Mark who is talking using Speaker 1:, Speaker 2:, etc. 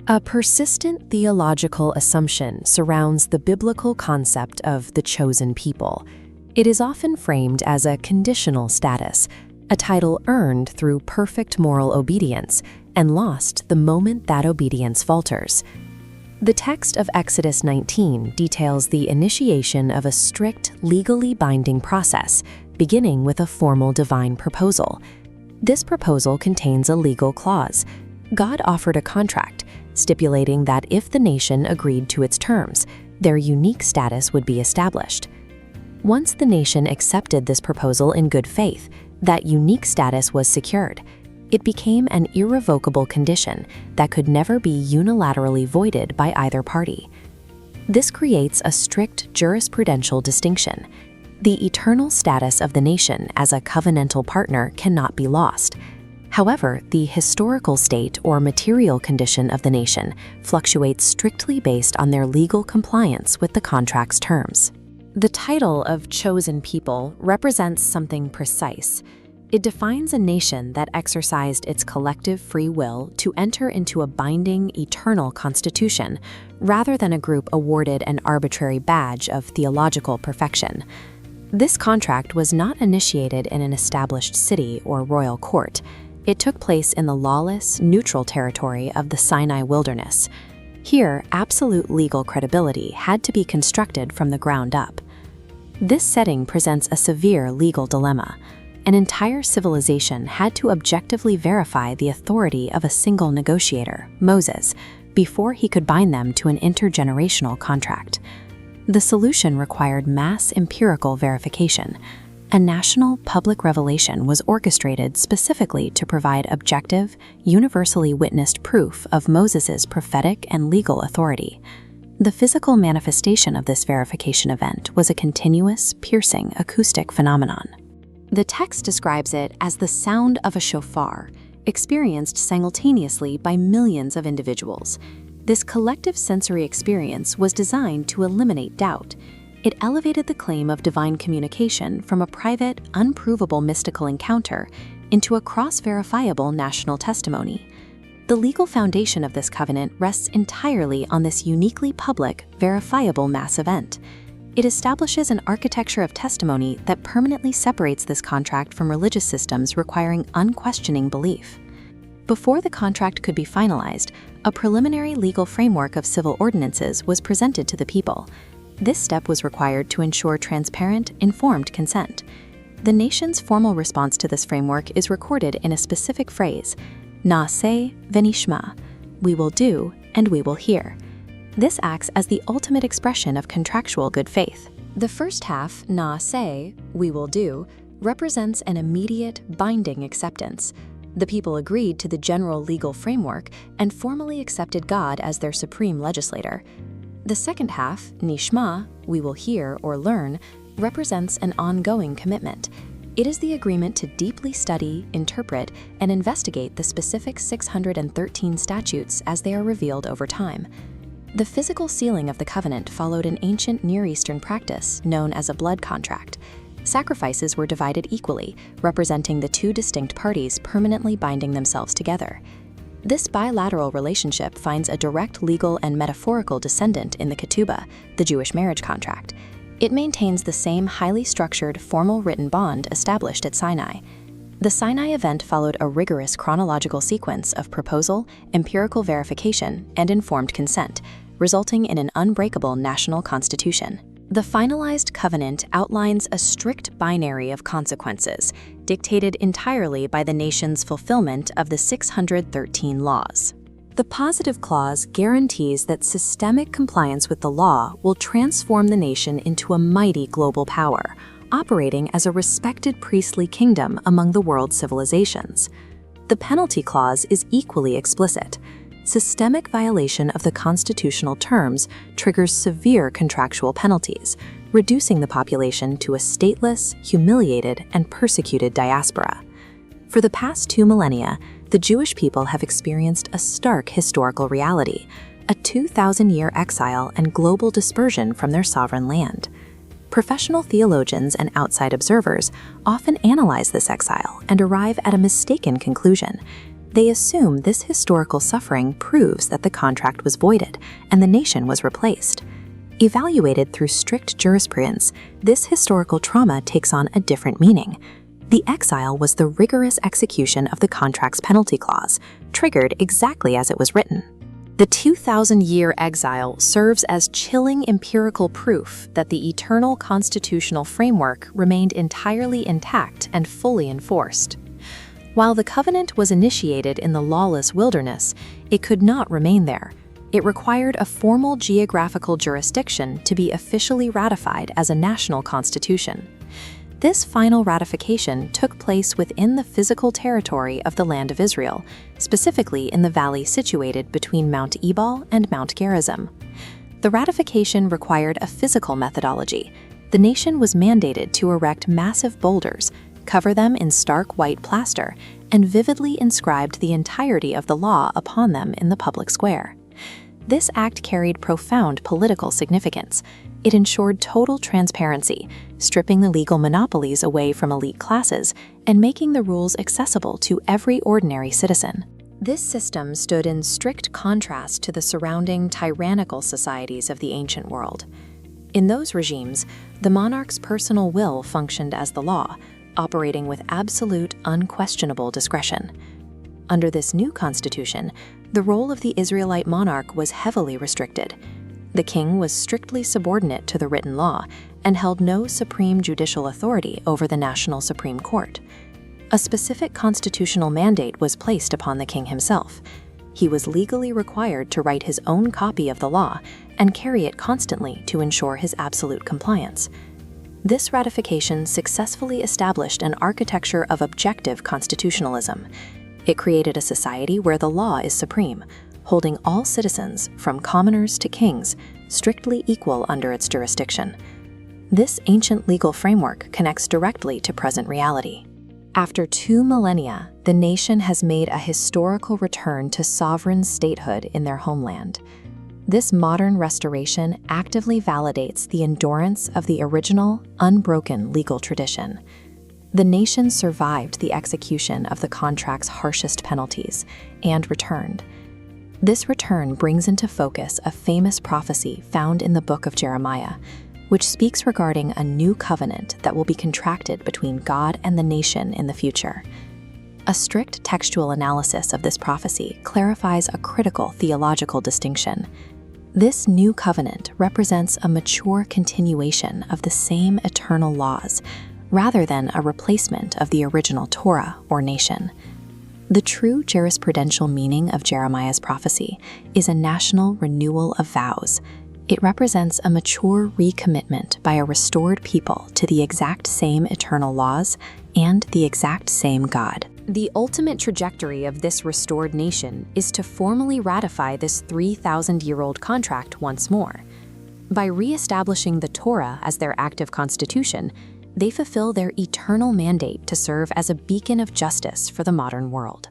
Speaker 1: A persistent theological assumption surrounds the biblical concept of the chosen people. It is often framed as a conditional status, a title earned through perfect moral obedience and lost the moment that obedience falters. The text of Exodus 19 details the initiation of a strict, legally binding process, beginning with a formal divine proposal. This proposal contains a legal clause. God offered a contract, stipulating that if the nation agreed to its terms, their unique status would be established. Once the nation accepted this proposal in good faith, that unique status was secured. It became an irrevocable condition that could never be unilaterally voided by either party. This creates a strict jurisprudential distinction. The eternal status of the nation as a covenantal partner cannot be lost. However, the historical state or material condition of the nation fluctuates strictly based on their legal compliance with the contract's terms. The title of chosen people represents something precise. It defines a nation that exercised its collective free will to enter into a binding, eternal constitution, rather than a group awarded an arbitrary badge of theological perfection. This contract was not initiated in an established city or royal court. It took place in the lawless, neutral territory of the Sinai wilderness. Here, absolute legal credibility had to be constructed from the ground up. This setting presents a severe legal dilemma. An entire civilization had to objectively verify the authority of a single negotiator, Moses, before he could bind them to an intergenerational contract. The solution required mass empirical verification. A national public revelation was orchestrated specifically to provide objective, universally witnessed proof of Moses's prophetic and legal authority. The physical manifestation of this verification event was a continuous, piercing acoustic phenomenon. The text describes it as the sound of a shofar, experienced simultaneously by millions of individuals. This collective sensory experience was designed to eliminate doubt. It elevated the claim of divine communication from a private, unprovable mystical encounter into a cross-verifiable national testimony. The legal foundation of this covenant rests entirely on this uniquely public, verifiable mass event. It establishes an architecture of testimony that permanently separates this contract from religious systems requiring unquestioning belief. Before the contract could be finalized, a preliminary legal framework of civil ordinances was presented to the people. This step was required to ensure transparent, informed consent. The nation's formal response to this framework is recorded in a specific phrase, Naaseh VeNishma, we will do and we will hear. This acts as the ultimate expression of contractual good faith. The first half, Naaseh, we will do, represents an immediate, binding acceptance. The people agreed to the general legal framework and formally accepted God as their supreme legislator. The second half, Nishma, we will hear or learn, represents an ongoing commitment. It is the agreement to deeply study, interpret, and investigate the specific 613 statutes as they are revealed over time. The physical sealing of the covenant followed an ancient Near Eastern practice known as a blood contract. Sacrifices were divided equally, representing the two distinct parties permanently binding themselves together. This bilateral relationship finds a direct legal and metaphorical descendant in the ketubah, the Jewish marriage contract. It maintains the same highly structured, formal written bond established at Sinai. The Sinai event followed a rigorous chronological sequence of proposal, empirical verification, and informed consent, resulting in an unbreakable national constitution. The finalized covenant outlines a strict binary of consequences, dictated entirely by the nation's fulfillment of the 613 laws. The positive clause guarantees that systemic compliance with the law will transform the nation into a mighty global power, operating as a respected priestly kingdom among the world's civilizations. The penalty clause is equally explicit. Systemic violation of the constitutional terms triggers severe contractual penalties, reducing the population to a stateless, humiliated, and persecuted diaspora. For the past 2 millennia, the Jewish people have experienced a stark historical reality, a 2,000-year exile and global dispersion from their sovereign land. Professional theologians and outside observers often analyze this exile and arrive at a mistaken conclusion.
Speaker 2: They assume this historical suffering proves that the contract was voided and the nation was replaced. Evaluated through strict jurisprudence, this historical trauma takes on a different meaning. The exile was the rigorous execution of the contract's penalty clause, triggered exactly as it was written. The 2,000-year exile serves as chilling empirical proof that the eternal constitutional framework remained entirely intact and fully enforced. While the covenant was initiated in the lawless wilderness, it could not remain there. It required a formal geographical jurisdiction to be officially ratified as a national constitution. This final ratification took place within the physical territory of the land of Israel, specifically in the valley situated between Mount Ebal and Mount Gerizim. The ratification required a physical methodology. The nation was mandated to erect massive boulders, cover them in stark white plaster, and vividly inscribed the entirety of the law upon them in the public square. This act carried profound political significance. It ensured total transparency, stripping the legal monopolies away from elite classes and making the rules accessible to every ordinary citizen. This system stood in strict contrast to the surrounding tyrannical societies of the ancient world. In those regimes, the monarch's personal will functioned as the law, operating with absolute, unquestionable discretion. Under this new constitution, the role of the Israelite monarch was heavily restricted. The king was strictly subordinate to the written law and held no supreme judicial authority over the national Supreme Court. A specific constitutional mandate was placed upon the king himself. He was legally required to write his own copy of the law and carry it constantly to ensure his absolute compliance. This ratification successfully established an architecture of objective constitutionalism. It created a society where the law is supreme, holding all citizens, from commoners to kings, strictly equal under its jurisdiction. This ancient legal framework connects directly to present reality. After 2 millennia, the nation has made a historical return to sovereign statehood in their homeland. This modern restoration actively validates the endurance of the original, unbroken legal tradition. The nation survived the execution of the contract's harshest penalties and returned. This return brings into focus a famous prophecy found in the book of Jeremiah, which speaks regarding a new covenant that will be contracted between God and the nation in the future. A strict textual analysis of this prophecy clarifies a critical theological distinction. This new covenant represents a mature continuation of the same eternal laws, rather than a replacement of the original Torah or nation. The true jurisprudential meaning of Jeremiah's prophecy is a national renewal of vows. It represents a mature recommitment by a restored people to the exact same eternal laws and the exact same God. The ultimate trajectory of this restored nation is to formally ratify this 3,000-year-old contract once more. By re-establishing the Torah as their active constitution, they fulfill their eternal mandate to serve as a beacon of justice for the modern world.